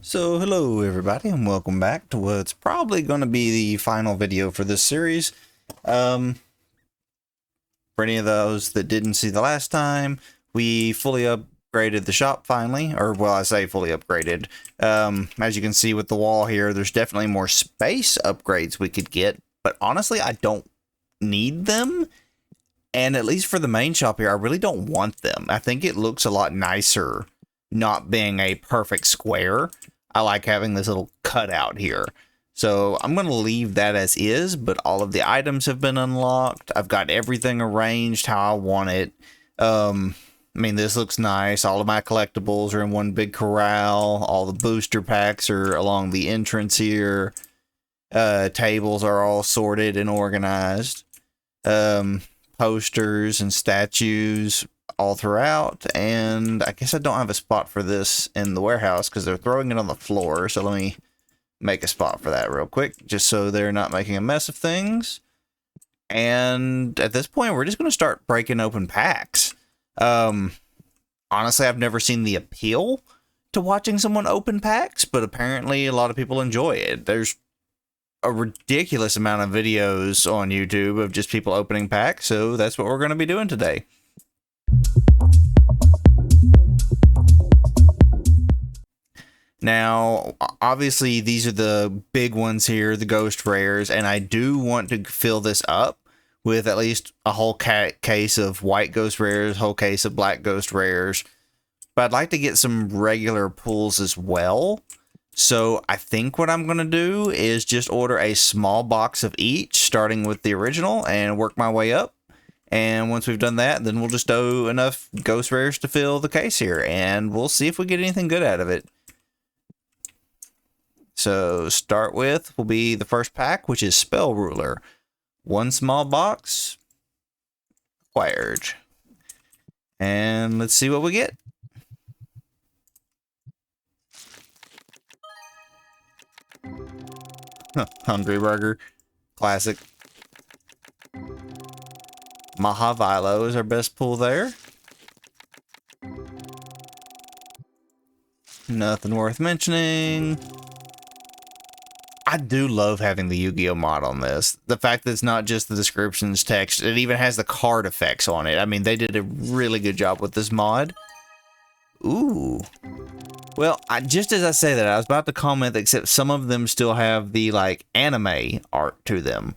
So hello everybody and welcome back to what's probably going to be the final video for this series. For any of those that didn't see the last time, we fully upgraded the shop finally, or well, I say fully upgraded. As you can see with the wall here, there's definitely more space upgrades we could get, but honestly I don't need them. And at least for the main shop here, I really don't want them. I think it looks a lot nicer not being a perfect square. I like having this little cutout here. So I'm going to leave that as is, but all of the items have been unlocked. I've got everything arranged how I want it. I mean, this looks nice. All of my collectibles are in one big corral. All the booster packs are along the entrance here. Tables are all sorted and organized. Posters and statues all throughout, and I guess I don't have a spot for this in the warehouse because they're throwing it on the floor, so let me make a spot for that real quick just so they're not making a mess of things. And at this point we're just going to start breaking open packs. Honestly, I've never seen the appeal to watching someone open packs, but apparently a lot of people enjoy it. There's a ridiculous amount of videos on YouTube of just people opening packs, so that's what we're going to be doing today. Now, obviously, these are the big ones here, the ghost rares, and I do want to fill this up with at least a whole case of white ghost rares, whole case of black ghost rares, but I'd like to get some regular pulls as well. So I think what I'm going to do is just order a small box of each, starting with the original, and work my way up. And once we've done that, then we'll just do enough ghost rares to fill the case here, and we'll see if we get anything good out of it. So start with will be the first pack, which is Spell Ruler. One small box, acquired. And let's see what we get. Hungry Burger, classic. Mahavilo is our best pull there. Nothing worth mentioning. I do love having the Yu-Gi-Oh mod on this. The fact that it's not just the descriptions text, it even has the card effects on it. I mean, they did a really good job with this mod. Ooh. Well, just as I say that, I was about to comment that except some of them still have the, like, anime art to them,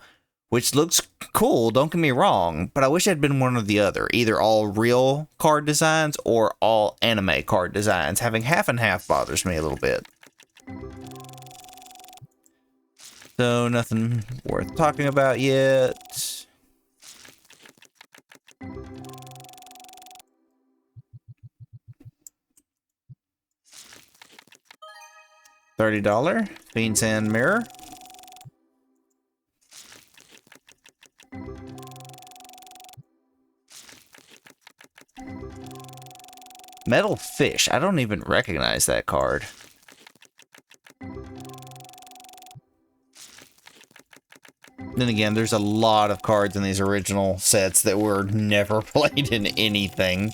which looks cool, don't get me wrong, but I wish it had been one or the other. Either all real card designs or all anime card designs. Having half and half bothers me a little bit. So, nothing worth talking about yet. $30 Fiend Sand Mirror. Metal Fish. I don't even recognize that card. Then again, there's a lot of cards in these original sets that were never played in anything.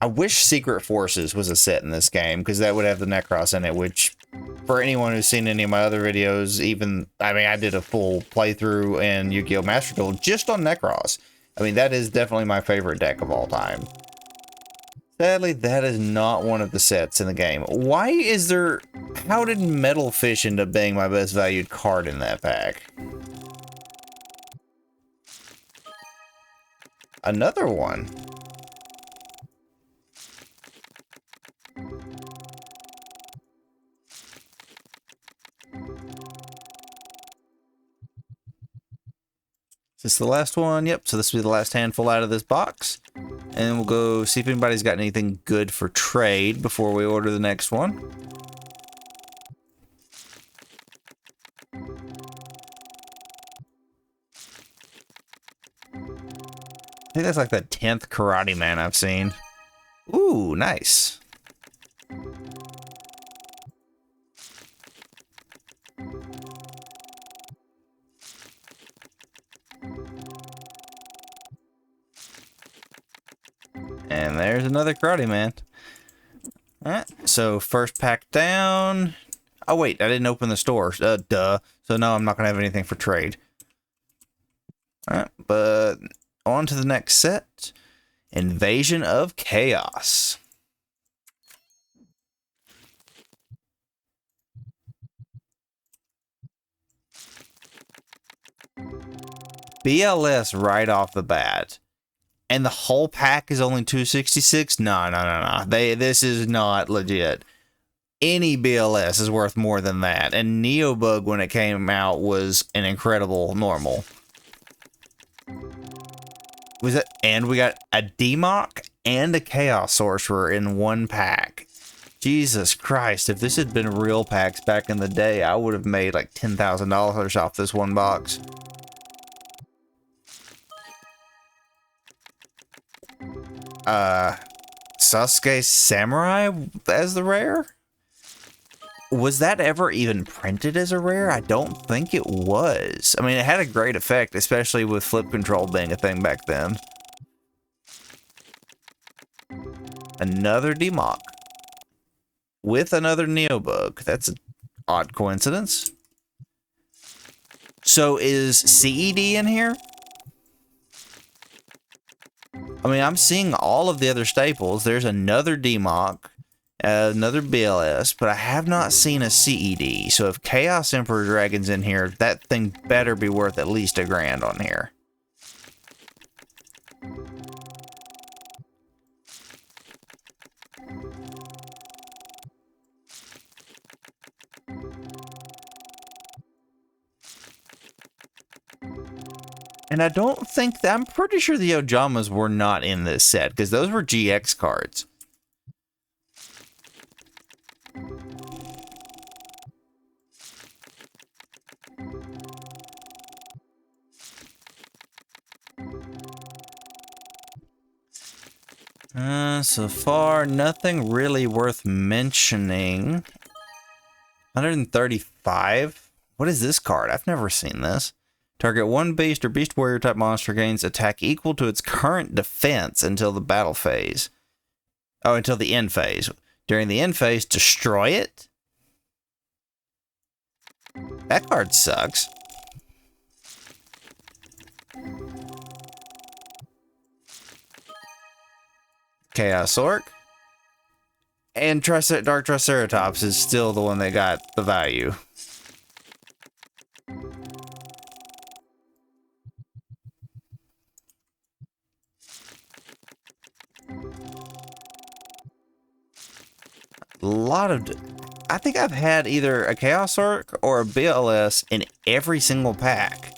I wish Secret Forces was a set in this game, because that would have the Necros in it, which, for anyone who's seen any of my other videos, even, I mean, I did a full playthrough in Yu-Gi-Oh! Master Duel just on Necros. I mean, that is definitely my favorite deck of all time. Sadly, that is not one of the sets in the game. Why is there... How did Metal Fish end up being my best valued card in that pack? Another one. Is this the last one? Yep, so this will be the last handful out of this box. And we'll go see if anybody's got anything good for trade before we order the next one. I think that's like the 10th Karate Man I've seen. Ooh, nice. And there's another Karate Man. Alright, so first pack down. Oh, wait, I didn't open the store. Duh. So, no, I'm not going to have anything for trade. Alright, but on to the next set. Invasion of Chaos. BLS right off the bat. And the whole pack is only $266? No. This is not legit. Any BLS is worth more than that. And Neobug, when it came out, was an incredible normal. Was it? And we got a Demok and a Chaos Sorcerer in one pack. Jesus Christ, if this had been real packs back in the day, I would have made like $10,000 off this one box. Sasuke Samurai as the rare? Was that ever even printed as a rare? I don't think it was. I mean, it had a great effect, especially with flip control being a thing back then. Another Demok. With another Neobug. That's an odd coincidence. So is CED in here? I mean, I'm seeing all of the other staples. There's another Demok, another BLS, but I have not seen a CED. So if Chaos Emperor Dragon's in here, that thing better be worth at least $1,000 on here. And I don't think that, I'm pretty sure the Ojamas were not in this set, because those were GX cards. So far, nothing really worth mentioning. 135? What is this card? I've never seen this. Target one beast or beast warrior type monster gains attack equal to its current defense until the battle phase. Oh, until the end phase. During the end phase, destroy it? That card sucks. Chaos Orc. And Dark Triceratops is still the one that got the value. A lot of... I think I've had either a Chaos Orc or a BLS in every single pack.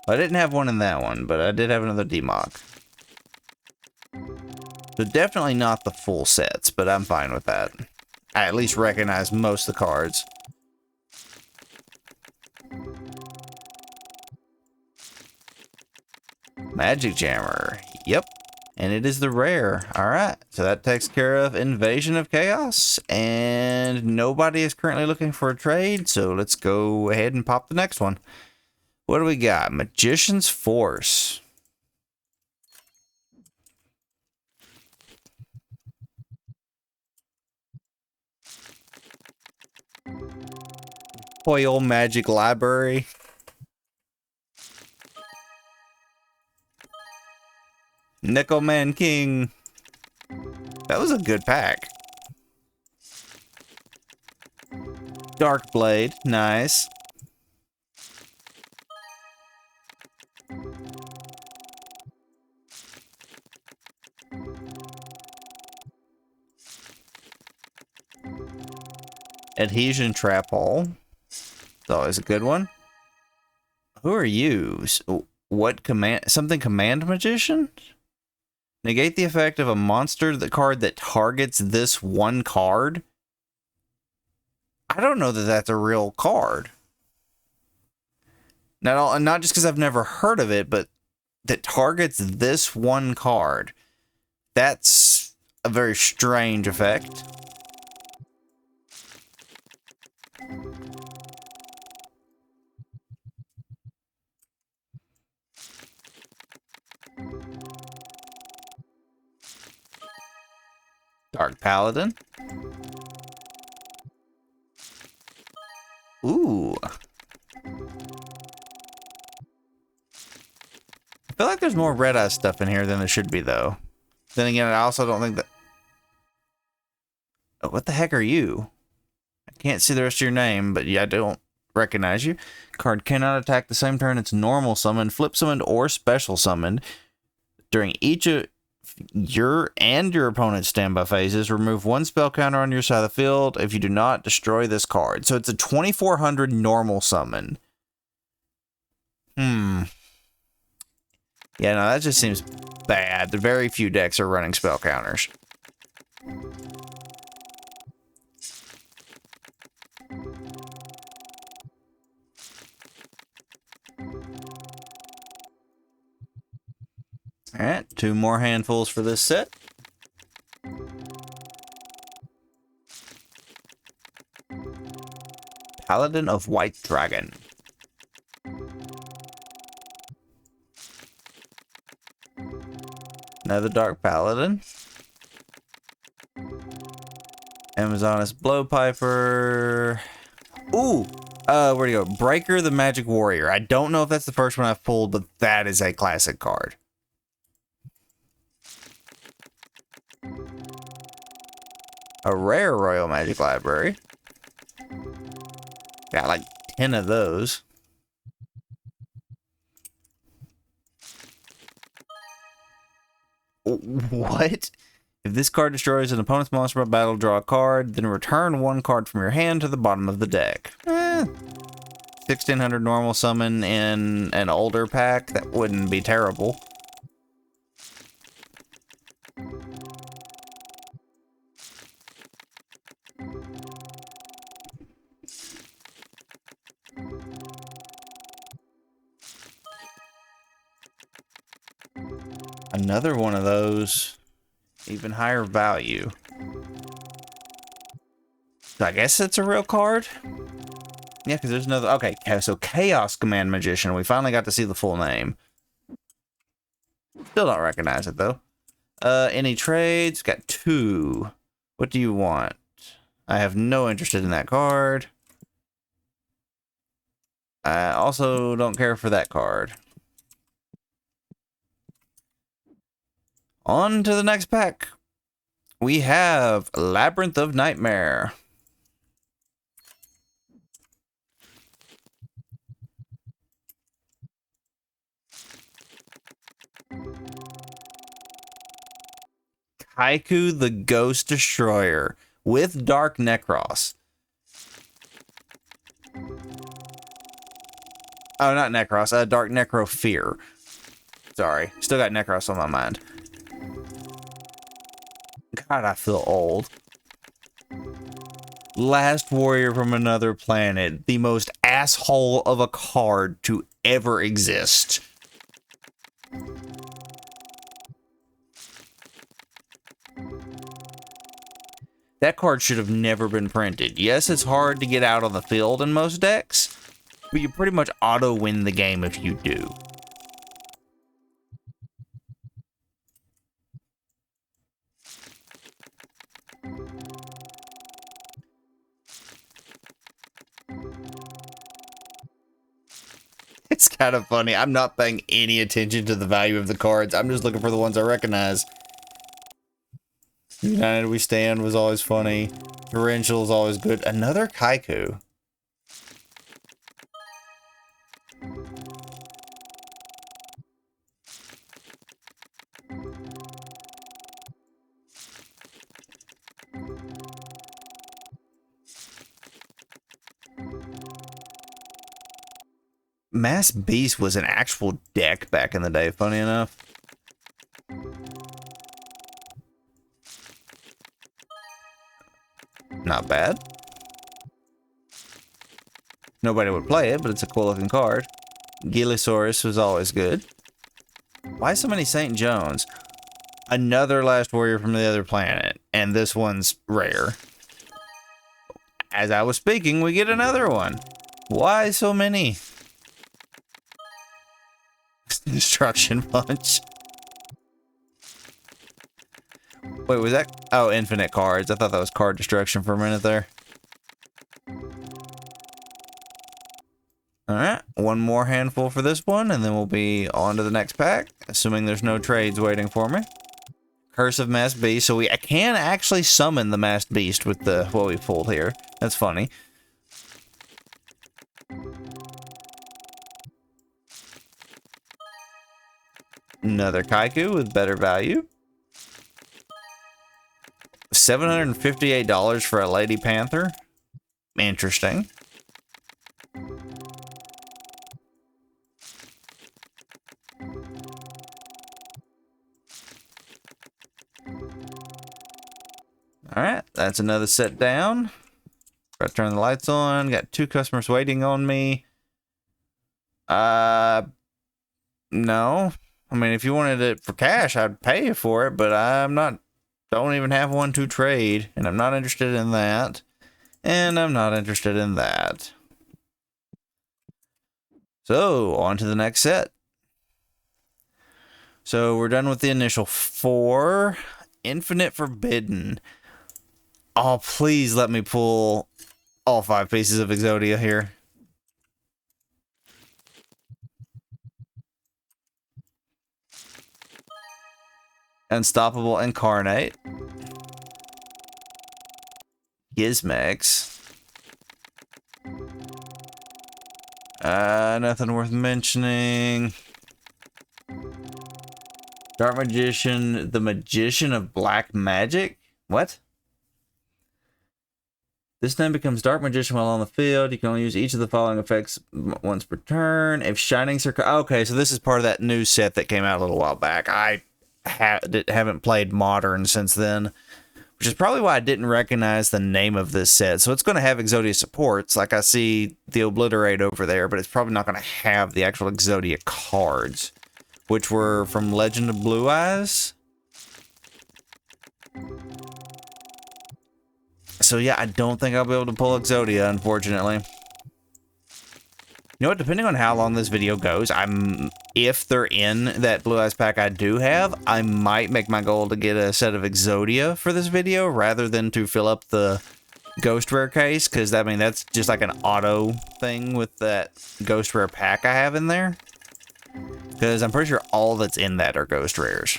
I didn't have one in that one, but I did have another Demok. So definitely not the full sets, but I'm fine with that. I at least recognize most of the cards. Magic Jammer. Yep. And it is the rare. Alright. So that takes care of Invasion of Chaos. And nobody is currently looking for a trade. So let's go ahead and pop the next one. What do we got? Magician's Force. Foil Magic Library. Nickel Man King. That was a good pack. Dark Blade. Nice. Adhesion Trap Hole. It's always a good one. Who are you? What command? Something Command Magician? Negate the effect of a monster card that targets this one card? I don't know that that's a real card. Not just because I've never heard of it, but that targets this one card. That's a very strange effect. Dark Paladin. Ooh. I feel like there's more red eye stuff in here than there should be, though. Then again, I also don't think that... Oh, what the heck are you? I can't see the rest of your name, but yeah, I don't recognize you. Card cannot attack the same turn it's normal summoned, flip summoned, or special summoned. During each of your and your opponent's standby phases, remove one spell counter on your side of the field. If you do not, destroy this card. So it's a 2400 normal summon. Yeah, no, that just seems bad. Very few decks are running spell counters. Alright, 2 more handfuls for this set. Paladin of White Dragon. Another Dark Paladin. Amazoness Blowpiper. Ooh! Where'd you go? Breaker the Magic Warrior. I don't know if that's the first one I've pulled, but that is a classic card. A rare Royal Magic Library. Got like 10 of those. What? If this card destroys an opponent's monster by battle, draw a card, then return 1 card from your hand to the bottom of the deck. 1600 normal summon in an older pack, that wouldn't be terrible. Another one of those, even higher value. So I guess it's a real card? Yeah, because there's another... Okay, so Chaos Command Magician. We finally got to see the full name. Still don't recognize it, though. Any trades? Got 2. What do you want? I have no interest in that card. I also don't care for that card. On to the next pack. We have Labyrinth of Nightmare. Haiku the Ghost Destroyer with Dark Necros. Oh, not Necros. Dark Necro Fear. Sorry. Still got Necros on my mind. God, I feel old. Last Warrior from Another Planet. The most asshole of a card to ever exist. That card should have never been printed. Yes, it's hard to get out on the field in most decks, but you pretty much auto-win the game if you do. It's kind of funny. I'm not paying any attention to the value of the cards. I'm just looking for the ones I recognize. United We Stand was always funny. Torrential is always good. Another Kaiku. Mass Beast was an actual deck back in the day, funny enough. Not bad. Nobody would play it, but it's a cool looking card. Gillisaurus was always good. Why so many St. Jones? Another Last Warrior from the Other Planet, and this one's rare. As I was speaking, we get another one. Why so many? Destruction Punch. Wait, was that? Oh, infinite cards. I thought that was card destruction for a minute there. Alright, one more handful for this one, and then we'll be on to the next pack, assuming there's no trades waiting for me. Curse of Masked Beast, so I can actually summon the Masked Beast with the what we pulled here. That's funny. Another Kaiku with better value. $758 for a Lady Panther. Interesting. Alright, that's another set down. Gotta turn the lights on. Got 2 customers waiting on me. No. I mean, if you wanted it for cash, I'd pay you for it, but I'm not, don't even have one to trade, and I'm not interested in that. And I'm not interested in that. So, on to the next set. So, we're done with the initial 4. Infinite Forbidden. Oh, please let me pull all 5 pieces of Exodia here. Unstoppable Incarnate. Gizmex. Nothing worth mentioning. Dark Magician, the Magician of Black Magic? What? This then becomes Dark Magician while on the field. You can only use each of the following effects once per turn. If Shining Circle... Okay, so this is part of that new set that came out a little while back. I haven't played Modern since then, which is probably why I didn't recognize the name of this set. So it's going to have Exodia supports, like I see the Obliterate over there, but it's probably not going to have the actual Exodia cards, which were from Legend of Blue Eyes. So yeah, I don't think I'll be able to pull Exodia, unfortunately. You know what, depending on how long this video goes, if they're in that Blue Eyes pack I do have, I might make my goal to get a set of Exodia for this video rather than to fill up the Ghost Rare case, because I mean that's just like an auto thing with that Ghost Rare pack I have in there. Because I'm pretty sure all that's in that are Ghost Rares.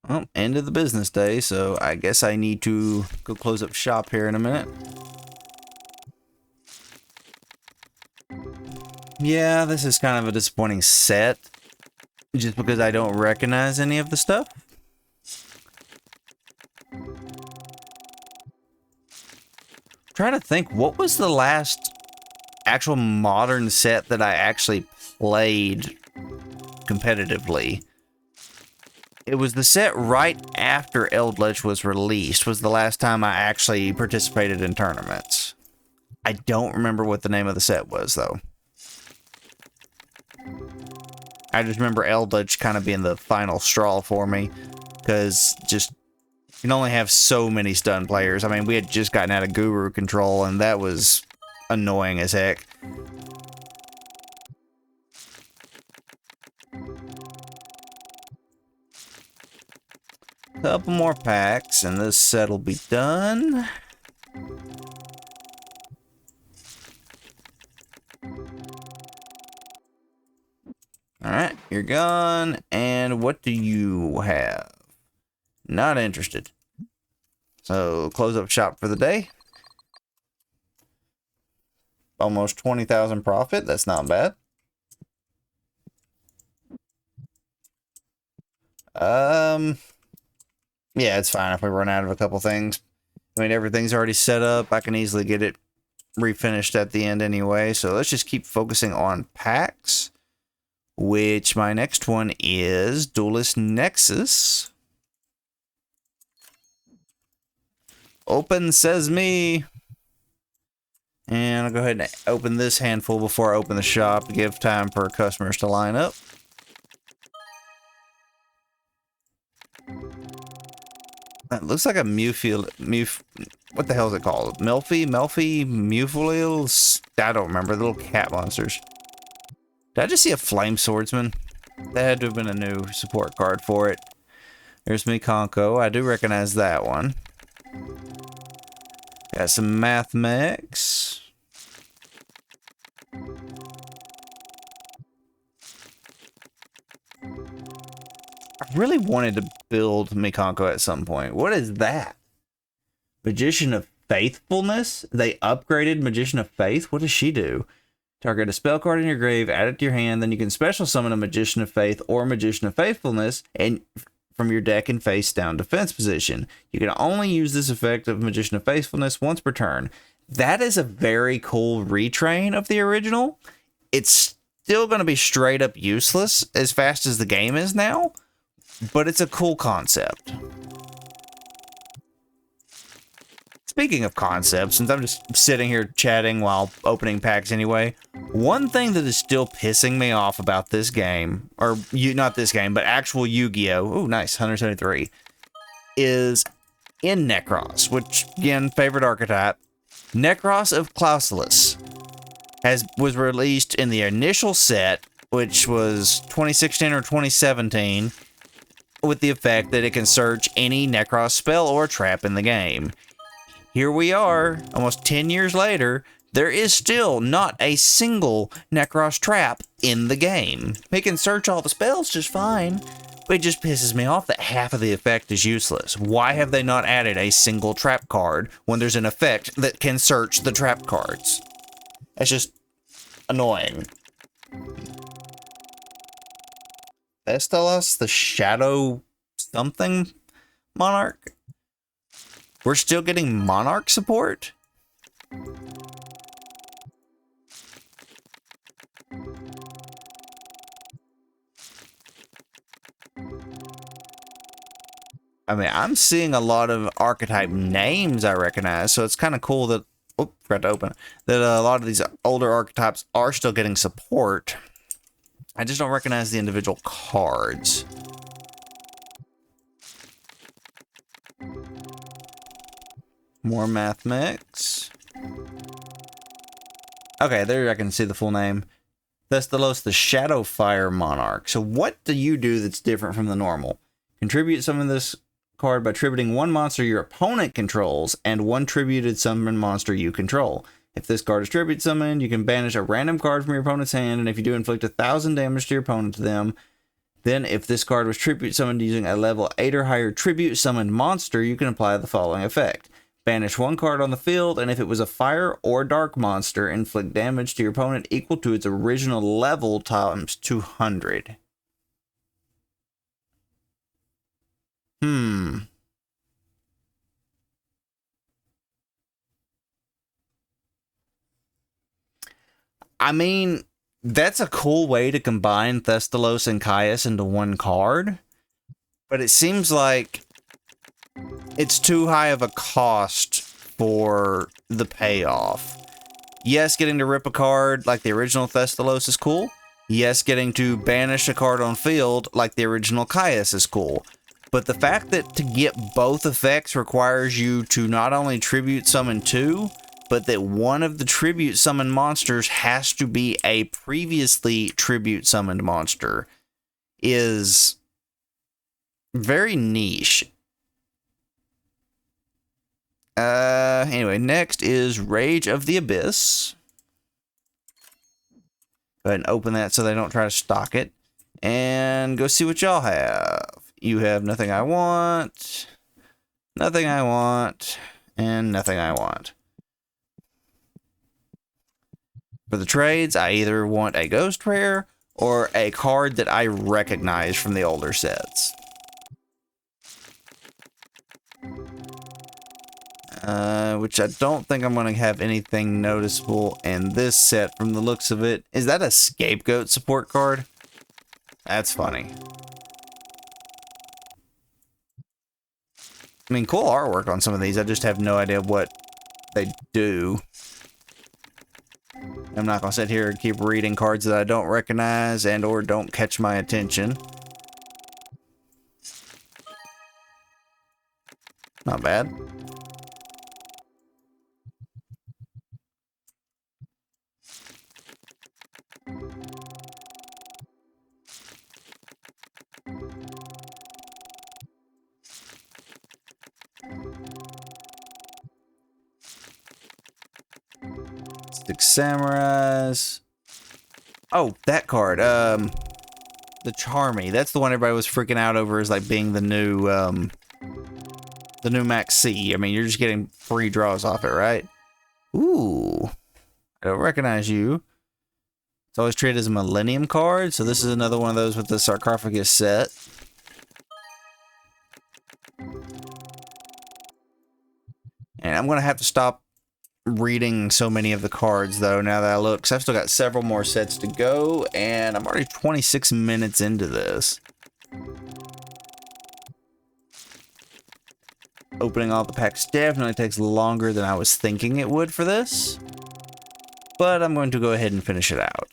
Well, end of the business day, so I guess I need to go close up shop here in a minute. Yeah, this is kind of a disappointing set, just because I don't recognize any of the stuff. I'm trying to think, what was the last actual Modern set that I actually played competitively? It was the set right after Eldritch was released, was the last time I actually participated in tournaments. I don't remember what the name of the set was, though. I just remember Eldritch kind of being the final straw for me, because just, you can only have so many stun players. I mean, we had just gotten out of Guru control, and that was annoying as heck. Couple more packs, and this set will be done. Alright, you're gone. And what do you have? Not interested. So, close up shop for the day. Almost 20,000 profit. That's not bad. Yeah, it's fine if we run out of a couple things. I mean, everything's already set up. I can easily get it refinished at the end anyway. So let's just keep focusing on packs, which my next one is Duelist Nexus. Open Sesame. And I'll go ahead and open this handful before I open the shop to give time for customers to line up. It looks like a what the hell is it called? Melfi? Mufilil? I don't remember. The little cat monsters. Did I just see a flame swordsman? That had to have been a new support card for it. There's Mikonko. I do recognize that one. Got some math mechs. I really wanted to build Mikonko at some point. What is that? Magician of Faithfulness? They upgraded Magician of Faith? What does she do? Target a spell card in your grave, add it to your hand, then you can special summon a Magician of Faith or Magician of Faithfulness and from your deck in face down defense position. You can only use this effect of Magician of Faithfulness once per turn. That is a very cool retrain of the original. It's still going to be straight up useless as fast as the game is now, but it's a cool concept. Speaking of concepts, since I'm just sitting here chatting while opening packs anyway, one thing that is still pissing me off about this game, or not this game, but actual Yu-Gi-Oh! Ooh, nice, 173, is in Necros, which, again, favorite archetype. Necros of Clausulus was released in the initial set, which was 2016 or 2017, with the effect that it can search any Necros spell or trap in the game. Here we are, almost 10 years later, there is still not a single Necros trap in the game. It can search all the spells just fine, but it just pisses me off that half of the effect is useless. Why have they not added a single trap card when there's an effect that can search the trap cards? That's just annoying. Vestalos, the Shadow something Monarch? We're still getting Monarch support? I mean, I'm seeing a lot of archetype names I recognize, so it's kind of cool that, oh, forgot to open it, that a lot of these older archetypes are still getting support. I just don't recognize the individual cards. More math mix. Okay, there I can see the full name. Thestalos, the Shadowfire Monarch. So what do you do that's different from the normal? Contribute summon this card by tributing one monster your opponent controls and one tributed summon monster you control. If this card is tribute summoned, you can banish a random card from your opponent's hand, and if you do inflict 1,000 damage to your opponent to them, then if this card was tribute summoned using a level 8 or higher tribute summoned monster, you can apply the following effect. Banish one card on the field, and if it was a fire or dark monster, inflict damage to your opponent equal to its original level times 200. I mean, that's a cool way to combine Thestalos and Caius into one card, but it seems like it's too high of a cost for the payoff. Yes, getting to rip a card like the original Thestalos is cool. Yes, getting to banish a card on field like the original Caius is cool. But the fact that to get both effects requires you to not only tribute summon two, but that one of the tribute summoned monsters has to be a previously tribute summoned monster is very niche. Anyway, next is Rage of the Abyss. Go ahead and open that so they don't try to stock it. And go see what y'all have. You have nothing I want, nothing I want, and nothing I want. For the trades, I either want a Ghost Rare or a card that I recognize from the older sets. Which I don't think I'm going to have anything noticeable in this set from the looks of it. Is that a Scapegoat support card? That's funny. I mean, cool artwork on some of these. I just have no idea what they do. I'm not gonna sit here and keep reading cards that I don't recognize and or don't catch my attention. Not bad. Six Samurais. Oh, that card. The Charmy. That's the one everybody was freaking out over as like being the new Max C. I mean, you're just getting free draws off it, right? Ooh. I don't recognize you. It's always treated as a Millennium card, so this is another one of those with the Sarcophagus set. And I'm going to have to stop reading so many of the cards, though, now that I look, because I've still got several more sets to go, and I'm already 26 minutes into this. Opening all the packs definitely takes longer than I was thinking it would for this, but I'm going to go ahead and finish it out.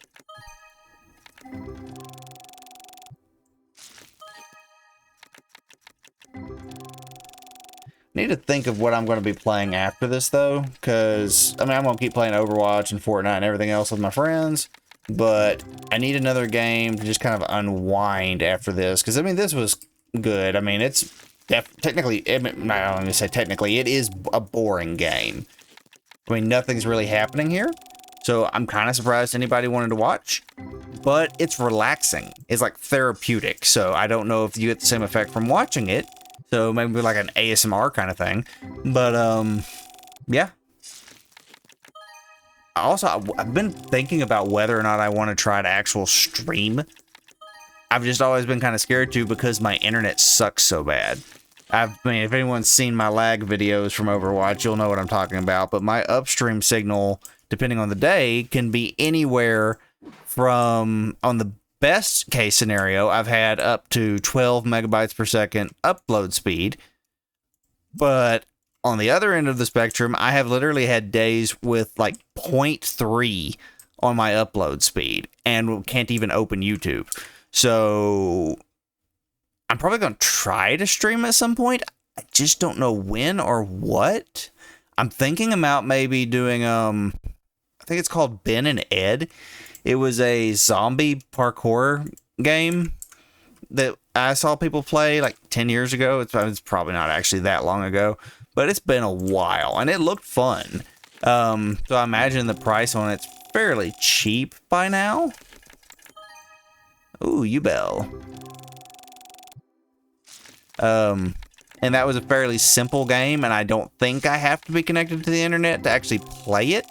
Need to think of what I'm going to be playing after this, though, because, I mean, I'm going to keep playing Overwatch and Fortnite and everything else with my friends, but I need another game to just kind of unwind after this, because, I mean, this was good. I mean, it's technically, I don't want to say technically, it is a boring game. I mean, nothing's really happening here, so I'm kind of surprised anybody wanted to watch, but it's relaxing. It's like therapeutic, so I don't know if you get the same effect from watching it. So maybe like an ASMR kind of thing. But, yeah. Also, I've been thinking about whether or not I want to try to actual stream. I've just always been kind of scared to because my internet sucks so bad. I mean, if anyone's seen my lag videos from Overwatch, you'll know what I'm talking about. But my upstream signal, depending on the day, can be anywhere from, on the best case scenario, I've had up to 12 megabytes per second upload speed. But on the other end of the spectrum, I have literally had days with like 0.3 on my upload speed and can't even open YouTube. So I'm probably going to try to stream at some point. I just don't know when or what. I'm thinking about maybe doing, I think it's called Ben and Ed. It was a zombie parkour game that I saw people play like 10 years ago. It's probably not actually that long ago, but it's been a while and it looked fun. So I imagine the price on it's fairly cheap by now. Ooh, Ubel. And that was a fairly simple game, and I don't think I have to be connected to the internet to actually play it.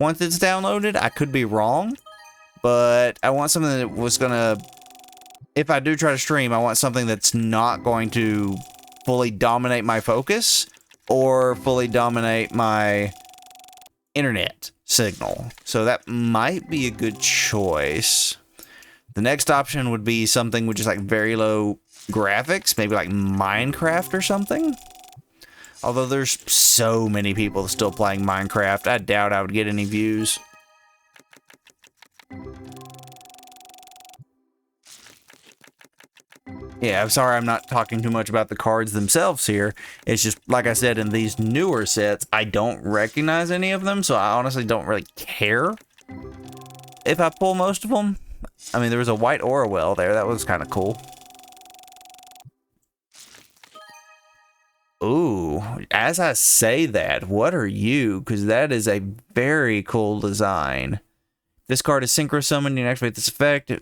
Once it's downloaded, I could be wrong, but I want something that was gonna, if I do try to stream, I want something that's not going to fully dominate my focus or fully dominate my internet signal. So that might be a good choice. The next option would be something with just like very low graphics, maybe like Minecraft or something. Although there's so many people still playing Minecraft, I doubt I would get any views. Yeah, I'm sorry I'm not talking too much about the cards themselves here. It's just, like I said, in these newer sets, I don't recognize any of them, so I honestly don't really care if I pull most of them. I mean, there was a white Orwell there. That was kind of cool. Ooh, as I say that, what are you? Because that is a very cool design. This card is synchro summoned. You can activate this effect.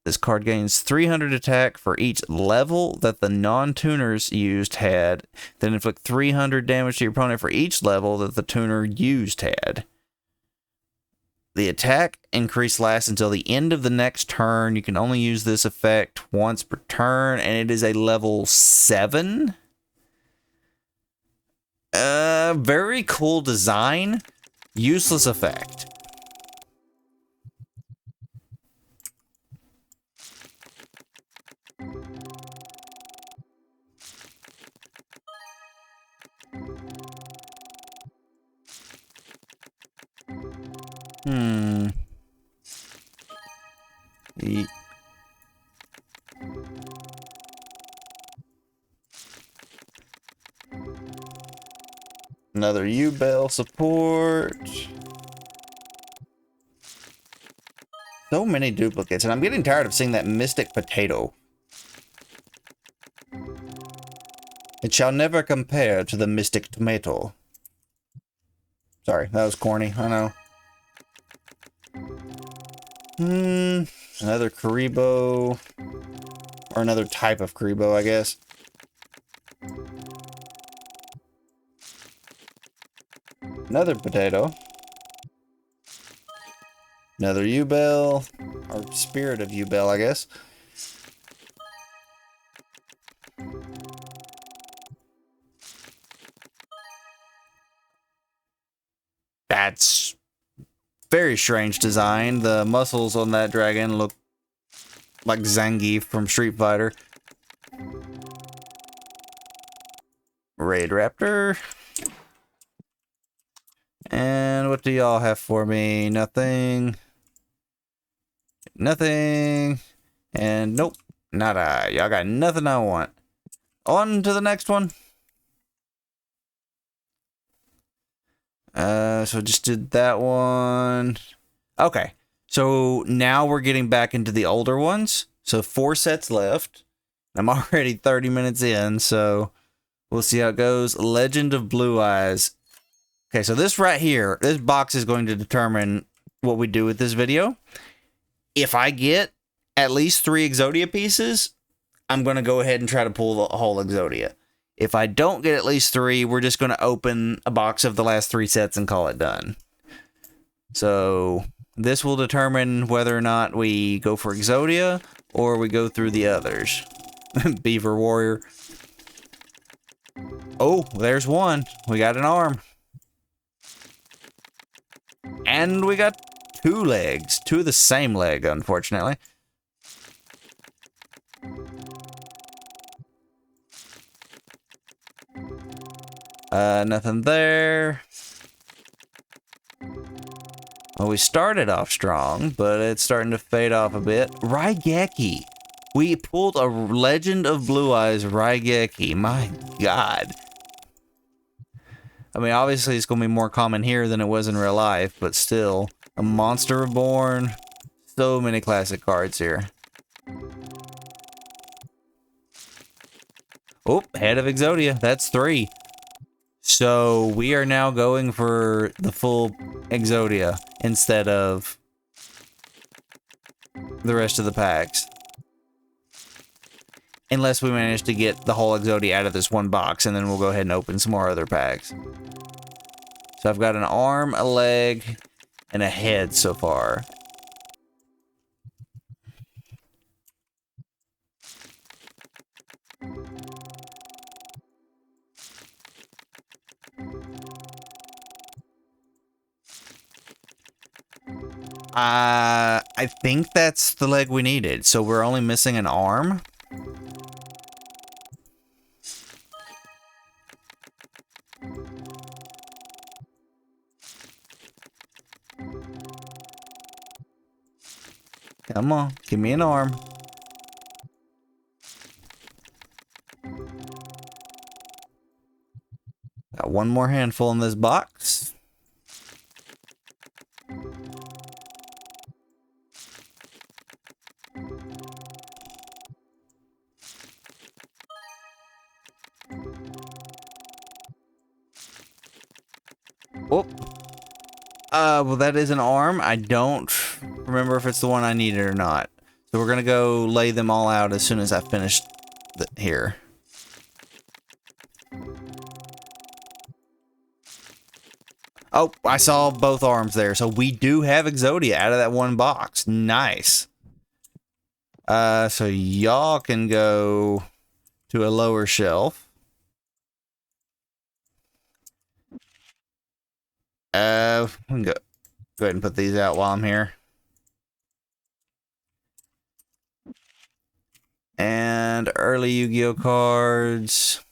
This card gains 300 attack for each level that the non-tuners used had. Then inflict 300 damage to your opponent for each level that the tuner used had. The attack increase lasts until the end of the next turn. You can only use this effect once per turn, and it is a level 7. Very cool design. Useless effect. Hmm. E Another U-Bell support. So many duplicates, and I'm getting tired of seeing that mystic potato. It shall never compare to the mystic tomato. Sorry, that was corny, I know. Another Karibo. Or another type of Karibo, I guess. Another potato. Another U-Bell. Or spirit of U-Bell, I guess. That's very strange design. The muscles on that dragon look like Zangief from Street Fighter. Raid Raptor. And what do y'all have for me? Nothing. Nothing. And nope. Nada. Y'all got nothing I want. On to the next one. So just did that one. Okay. So now we're getting back into the older ones. So 4 sets left. I'm already 30 minutes in, so we'll see how it goes. Legend of Blue Eyes. Okay, so this right here, this box is going to determine what we do with this video. If I get at least 3 Exodia pieces, I'm going to go ahead and try to pull the whole Exodia. If I don't get at least 3, we're just going to open a box of the last 3 sets and call it done. So this will determine whether or not we go for Exodia or we go through the others. Beaver Warrior. Oh, there's one. We got an arm. And we got 2 legs. 2 of the same leg, unfortunately. Nothing there. Well, we started off strong, but it's starting to fade off a bit. Raigeki. We pulled a Legend of Blue Eyes Raigeki. My God. I mean, obviously it's going to be more common here than it was in real life, but still. A Monster Reborn. So many classic cards here. Oh, Head of Exodia. That's 3. So we are now going for the full Exodia instead of the rest of the packs. Unless we manage to get the whole Exodia out of this one box, and then we'll go ahead and open some more other packs. So I've got an arm, a leg, and a head so far. I think that's the leg we needed. So we're only missing an arm. Come on, give me an arm. Got one more handful in this box. Oh. Well, that is an arm. I don't remember if it's the one I needed or not. So we're gonna go lay them all out as soon as I finish here. Oh, I saw both arms there. So we do have Exodia out of that one box. Nice. So y'all can go to a lower shelf. We can go ahead and put these out while I'm here. And early Yu-Gi-Oh cards.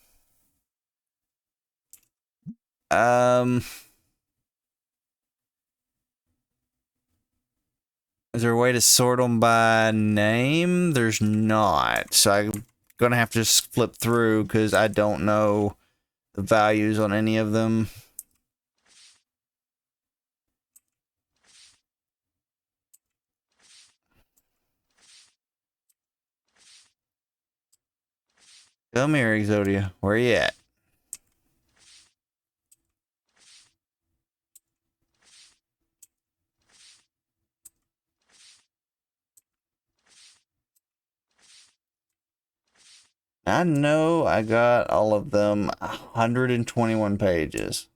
Is there a way to sort them by name? There's not. So I'm going to have to just flip through because I don't know the values on any of them. Come here, Exodia. Where you at? I know I got all of them 121 pages.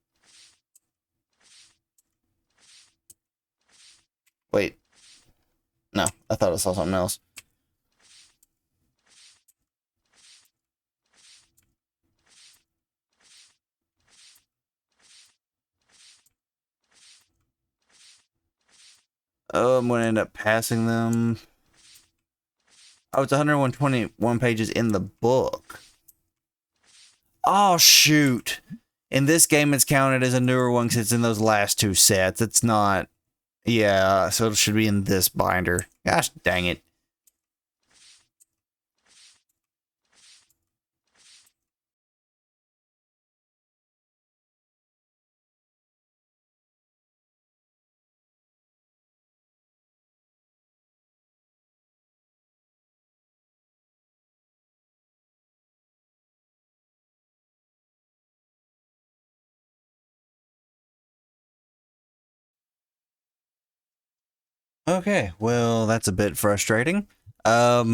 Wait. No, I thought I saw something else. Oh, I'm going to end up passing them. Oh, it's 121 pages in the book. Oh, shoot. In this game, it's counted as a newer one because it's in those last two sets. It's not. Yeah, so it should be in this binder. Gosh dang it. Okay, well, that's a bit frustrating. At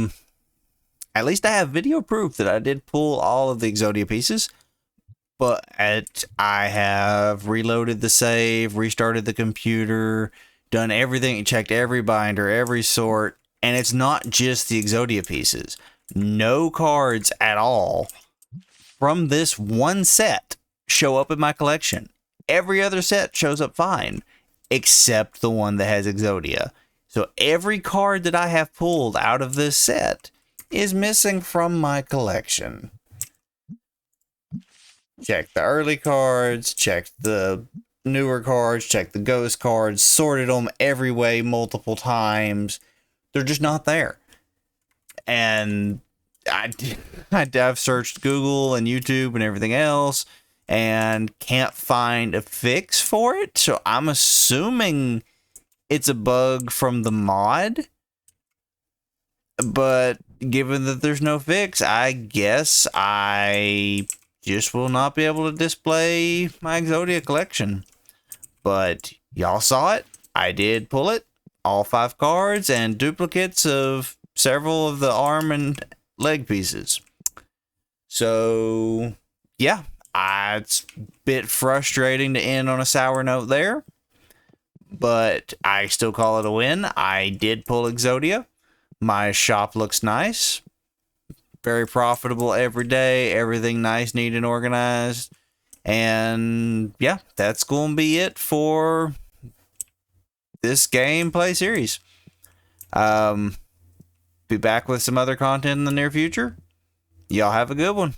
least I have video proof that I did pull all of the Exodia pieces, but I have reloaded the save, restarted the computer, done everything, checked every binder, every sort, and it's not just the Exodia pieces. No cards at all from this one set show up in my collection. Every other set shows up fine, except the one that has Exodia. So every card that I have pulled out of this set is missing from my collection. Check the early cards, check the newer cards, check the ghost cards, sorted them every way multiple times. They're just not there. And I've searched Google and YouTube and everything else and can't find a fix for it. So I'm assuming it's a bug from the mod. But given that there's no fix, I guess I just will not be able to display my Exodia collection. But y'all saw it. I did pull it. All 5 cards and duplicates of several of the arm and leg pieces. So, yeah. It's a bit frustrating to end on a sour note there. But I still call it a win. I did pull Exodia. My shop looks nice. Very profitable every day. Everything nice, neat, and organized. And yeah, that's going to be it for this gameplay series. Be back with some other content in the near future. Y'all have a good one.